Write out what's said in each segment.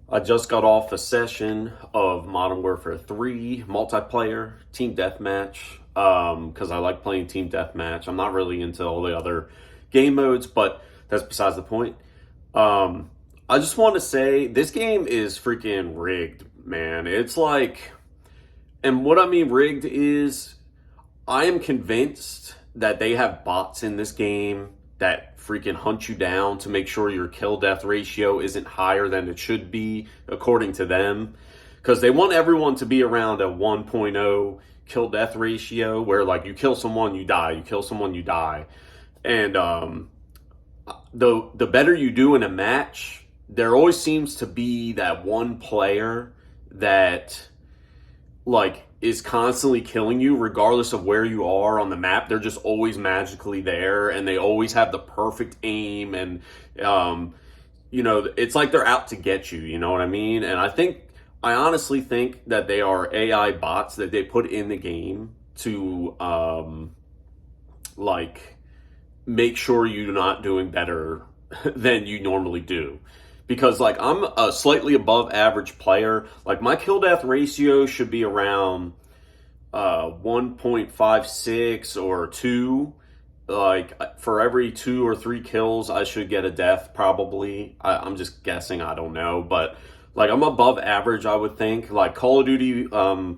I just got off a session of Modern Warfare 3 multiplayer team deathmatch because I like playing team deathmatch. I'm not really into all the other game modes, but that's besides the point. I just want to say this game is freaking rigged, man. It's like, and what I mean rigged is I am convinced that they have bots in this game that freaking hunt you down to make sure your kill death ratio isn't higher than it should be, according to them. Because they want everyone to be around a 1.0 kill death ratio where, like, you kill someone, you die. You kill someone, you die. And the better you do in a match, there always seems to be that one player that like is constantly killing you regardless of where you are on the map. They're just always magically there and they always have the perfect aim, and it's like they're out to get you, you know what I mean? And I honestly think that they are AI bots that they put in the game to like make sure you're not doing better than you normally do. Because like I'm a slightly above average player. Like my kill death ratio should be around 1.56 or 2. Like for every 2 or 3 kills I should get a death probably. I'm just guessing, I don't know, but like I'm above average, I would think. Like Call of Duty 4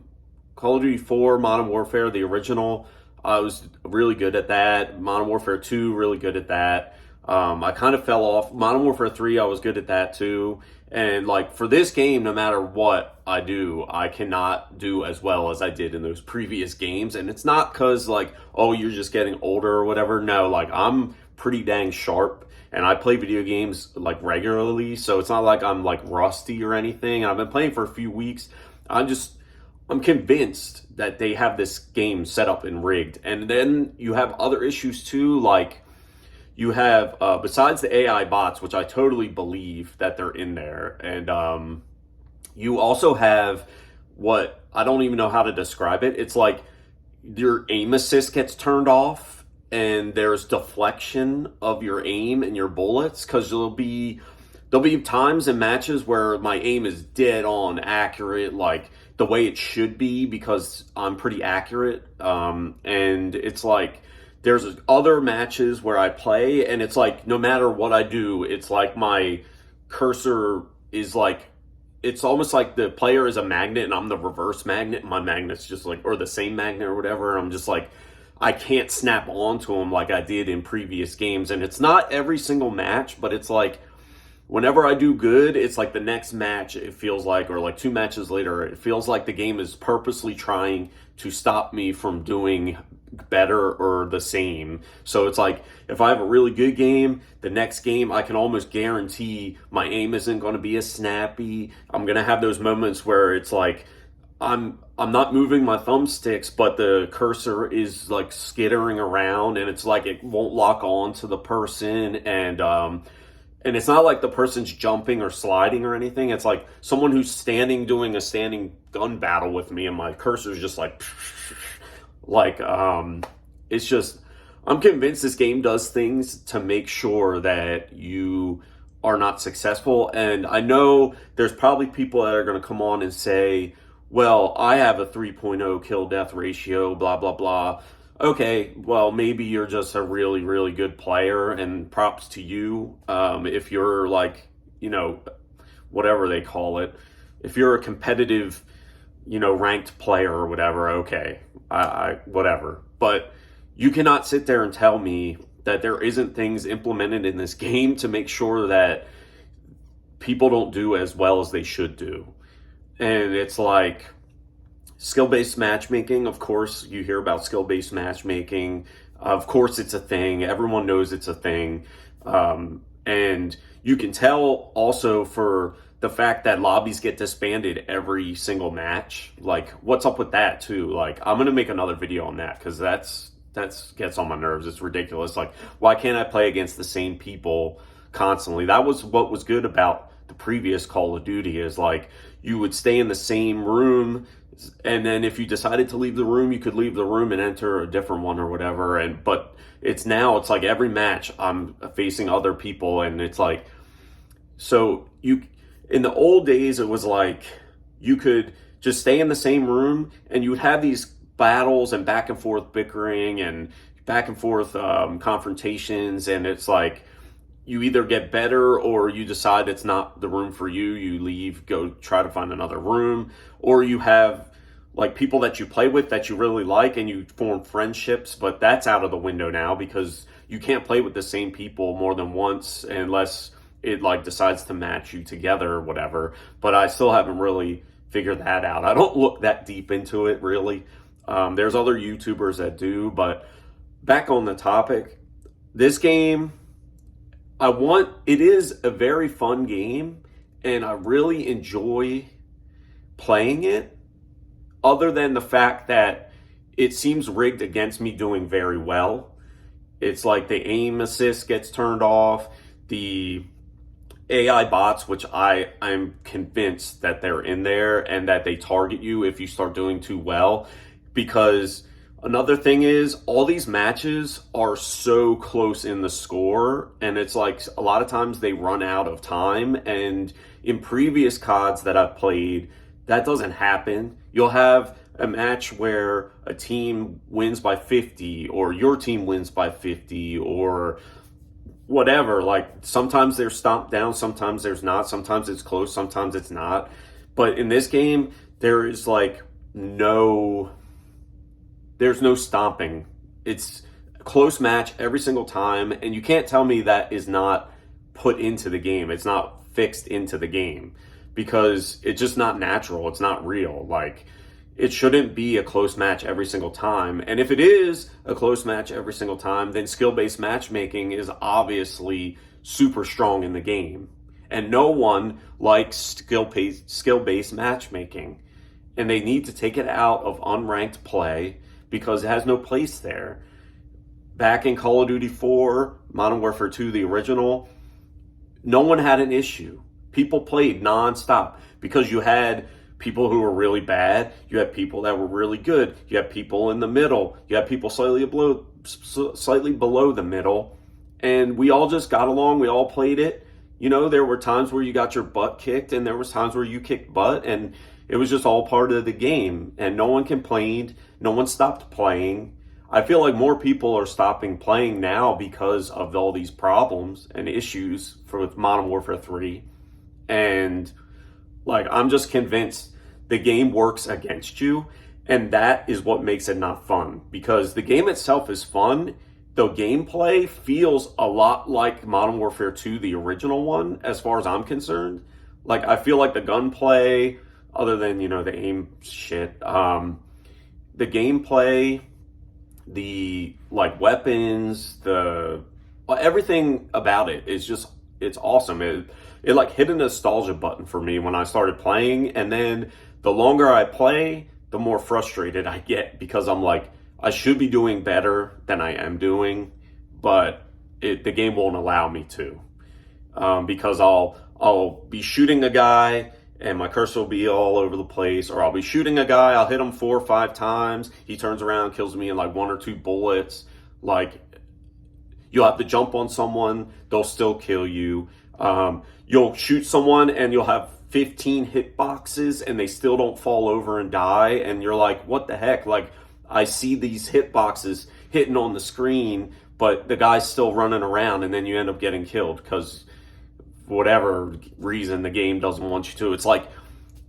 Modern Warfare, the original, I was really good at that. Modern Warfare 2, really good at that. I kind of fell off. Modern Warfare 3, I was good at that too. And like for this game, no matter what I do, I cannot do as well as I did in those previous games. And it's not because like, oh, you're just getting older or whatever. No, like I'm pretty dang sharp and I play video games like regularly. So it's not like I'm like rusty or anything. And I've been playing for a few weeks. I'm convinced that they have this game set up and rigged. And then you have other issues too, like you have, besides the AI bots, which I totally believe that they're in there, and you also have what I don't even know how to describe it. It's like your aim assist gets turned off, and there's deflection of your aim and your bullets because there'll be times in matches where my aim is dead on accurate, like the way it should be because I'm pretty accurate, and it's like there's other matches where I play and it's like no matter what I do, it's like my cursor is like, it's almost like the player is a magnet and I'm the reverse magnet. My magnet's just like, or the same magnet or whatever. I'm just like, I can't snap onto them like I did in previous games. And it's not every single match, but it's like whenever I do good, it's like the next match, it feels like, or like 2 matches later, it feels like the game is purposely trying to stop me from doing better or the same. So it's like if I have a really good game, the next game I can almost guarantee my aim isn't going to be as snappy. I'm going to have those moments where it's like I'm not moving my thumbsticks, but the cursor is like skittering around and it's like it won't lock on to the person, and it's not like the person's jumping or sliding or anything. It's like someone who's standing doing a standing gun battle with me and my cursor's just like like it's just, I'm convinced this game does things to make sure that you are not successful. And I know there's probably people that are going to come on and say, well, I have a 3.0 kill death ratio, blah blah blah. Okay, well, maybe you're just a really, really good player, and props to you. If you're like, whatever they call it, if you're a competitive, ranked player or whatever, okay, I whatever. But you cannot sit there and tell me that there isn't things implemented in this game to make sure that people don't do as well as they should do. And it's like, skill-based matchmaking, of course, you hear about skill-based matchmaking. Of course, it's a thing. Everyone knows it's a thing. And you can tell also for the fact that lobbies get disbanded every single match. Like, what's up with that, too? Like, I'm going to make another video on that because that's gets on my nerves. It's ridiculous. Like, why can't I play against the same people constantly? That was what was good about the previous Call of Duty, is like you would stay in the same room, and then if you decided to leave the room, you could leave the room and enter a different one or whatever. But it's like every match I'm facing other people, and it's like, so in the old days, it was like you could just stay in the same room and you would have these battles and back and forth bickering and back and forth confrontations. And it's like you either get better or you decide it's not the room for you. You leave, go try to find another room, or you have like people that you play with that you really like and you form friendships, but that's out of the window now because you can't play with the same people more than once unless it like decides to match you together or whatever. But I still haven't really figured that out. I don't look that deep into it really. There's other YouTubers that do, but back on the topic, this game, it is a very fun game and I really enjoy playing it, other than the fact that it seems rigged against me doing very well. It's like the aim assist gets turned off, the AI bots, which I'm convinced that they're in there and that they target you if you start doing too well. Because another thing is, all these matches are so close in the score, and it's like a lot of times they run out of time. And in previous CODs that I've played, that doesn't happen. You'll have a match where a team wins by 50 or your team wins by 50 or whatever. Like sometimes they're stomped down, sometimes there's not, sometimes it's close, sometimes it's not. But in this game, there's no stomping. It's a close match every single time, and you can't tell me that is not put into the game. It's not fixed into the game because it's just not natural. It's not real. Like, it shouldn't be a close match every single time. And if it is a close match every single time, then skill-based matchmaking is obviously super strong in the game. And no one likes skill-based matchmaking. And they need to take it out of unranked play because it has no place there. Back in Call of Duty 4, Modern Warfare 2, the original, no one had an issue. People played nonstop because you had people who were really bad, you had people that were really good, you had people in the middle, you had people slightly below the middle, and we all just got along, we all played it. You know, there were times where you got your butt kicked and there was times where you kicked butt, and it was just all part of the game, and no one complained, no one stopped playing. I feel like more people are stopping playing now because of all these problems and issues with Modern Warfare 3. And like, I'm just convinced the game works against you, and that is what makes it not fun. Because the game itself is fun, the gameplay feels a lot like Modern Warfare 2, the original one, as far as I'm concerned. Like, I feel like the gunplay, other than, you know, the aim shit, the gameplay, the, like, weapons, everything about it is just, it's awesome. It like hit a nostalgia button for me when I started playing, and then the longer I play, the more frustrated I get because I'm like, I should be doing better than I am doing, but the game won't allow me to, because I'll be shooting a guy and my cursor will be all over the place, or I'll be shooting a guy, I'll hit him 4 or 5 times, he turns around, kills me in like 1 or 2 bullets. Like, you'll have to jump on someone, they'll still kill you. You'll shoot someone and you'll have 15 hitboxes and they still don't fall over and die, and you're like, what the heck? Like, I see these hitboxes hitting on the screen, but the guy's still running around, and then you end up getting killed because whatever reason the game doesn't want you to. It's like,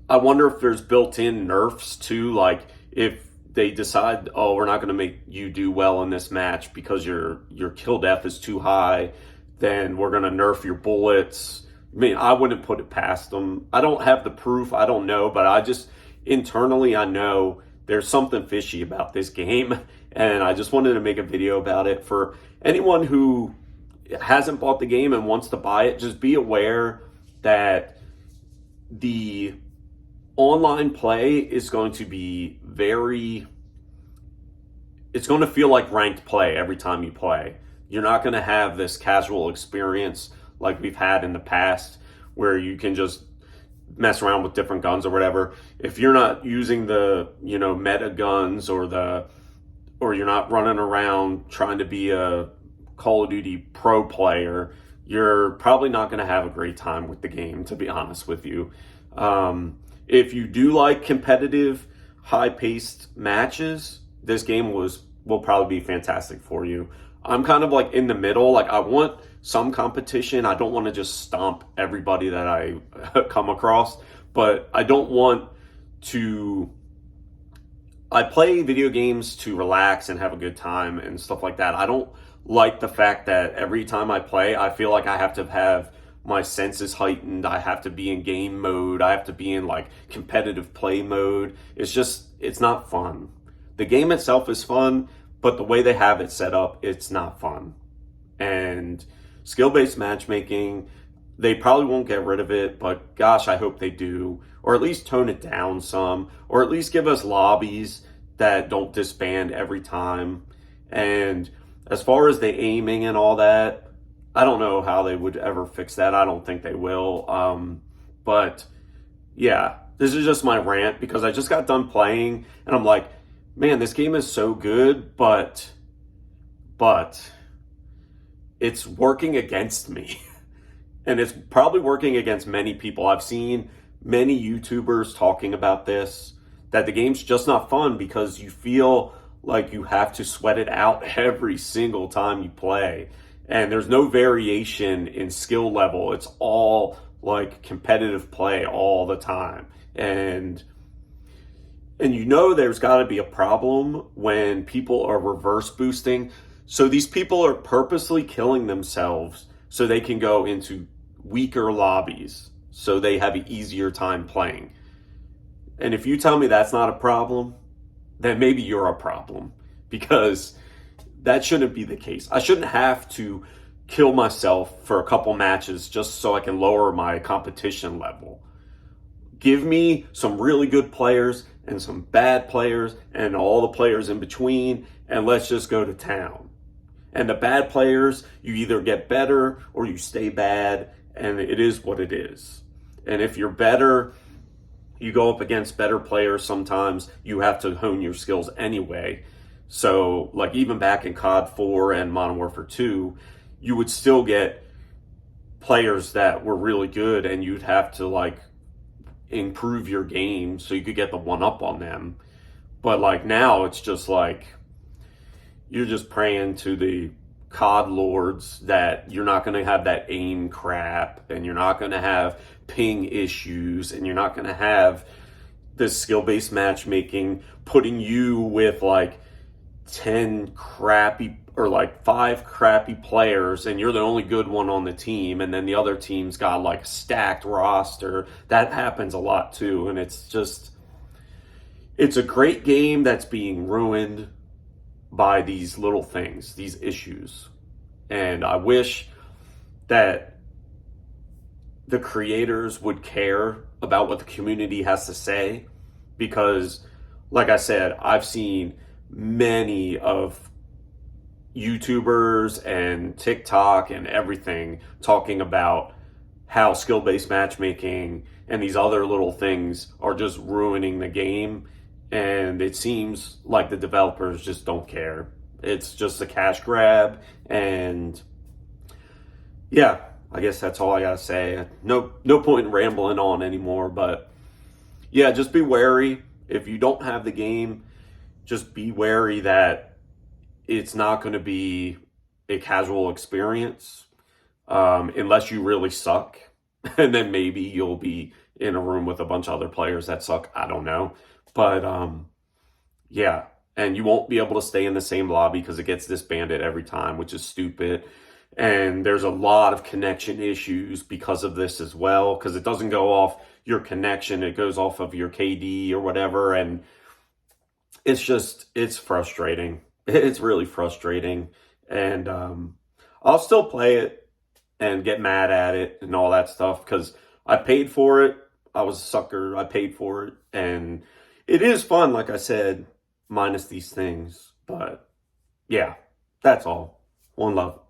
I wonder if there's built-in nerfs too, like if they decide, oh, we're not going to make you do well in this match because your kill death is too high, then we're going to nerf your bullets. I mean, I wouldn't put it past them. I don't have the proof. I don't know. But I just, internally, I know there's something fishy about this game. And I just wanted to make a video about it. For anyone who hasn't bought the game and wants to buy it, just be aware that the online play is going to be it's going to feel like ranked play every time you play. You're not going to have this casual experience like we've had in the past where you can just mess around with different guns or whatever. If you're not using the, you know, meta guns or you're not running around trying to be a Call of Duty pro player, you're probably not going to have a great time with the game, to be honest with you. If you do like competitive, high-paced matches, this game will probably be fantastic for you. I'm kind of like in the middle. Like I want some competition. I don't want to just stomp everybody that I come across, but I don't want to. I play video games to relax and have a good time and stuff like that. I don't like the fact that every time I play, I feel like I have to have my senses heightened. I have to be in game mode. I have to be in like competitive play mode. It's not fun. The game itself is fun, but the way they have it set up, it's not fun. And skill-based matchmaking, they probably won't get rid of it, but gosh, I hope they do. Or at least tone it down some, or at least give us lobbies that don't disband every time. And as far as the aiming and all that, I don't know how they would ever fix that. I don't think they will. But yeah, this is just my rant because I just got done playing and I'm like, man, this game is so good, but it's working against me. And it's probably working against many people. I've seen many YouTubers talking about this, that the game's just not fun because you feel like you have to sweat it out every single time you play. And there's no variation in skill level. It's all like competitive play all the time. And there's got to be a problem when people are reverse boosting. So these people are purposely killing themselves so they can go into weaker lobbies so they have an easier time playing. And if you tell me that's not a problem, then maybe you're a problem because that shouldn't be the case. I shouldn't have to kill myself for a couple matches just so I can lower my competition level. Give me some really good players and some bad players and all the players in between, and let's just go to town. And the bad players, you either get better or you stay bad, and it is what it is. And if you're better, you go up against better players sometimes, you have to hone your skills anyway. So, like even back in COD 4 and Modern Warfare 2, you would still get players that were really good and you'd have to like improve your game so you could get the one up on them. But like now it's just like you're just praying to the COD lords that you're not going to have that aim crap and you're not going to have ping issues and you're not going to have this skill-based matchmaking putting you with like 10 crappy or like 5 crappy players and you're the only good one on the team and then the other team's got like a stacked roster. That happens a lot too, and it's a great game that's being ruined by these little things, these issues. And I wish that the creators would care about what the community has to say because, like I said, I've seen many of YouTubers and TikTok and everything talking about how skill-based matchmaking and these other little things are just ruining the game. And it seems like the developers just don't care. It's just a cash grab. And yeah, I guess that's all I gotta say. No point in rambling on anymore. But yeah, just be wary. If you don't have the game, just be wary that it's not going to be a casual experience unless you really suck. And then maybe you'll be in a room with a bunch of other players that suck. I don't know. But yeah, and you won't be able to stay in the same lobby because it gets disbanded every time, which is stupid. And there's a lot of connection issues because of this as well, because it doesn't go off your connection. It goes off of your KD or whatever. And it's frustrating. It's really frustrating. And I'll still play it and get mad at it and all that stuff because I paid for it. I was a sucker. I paid for it. And it is fun, like I said, minus these things. But yeah, that's all. One love.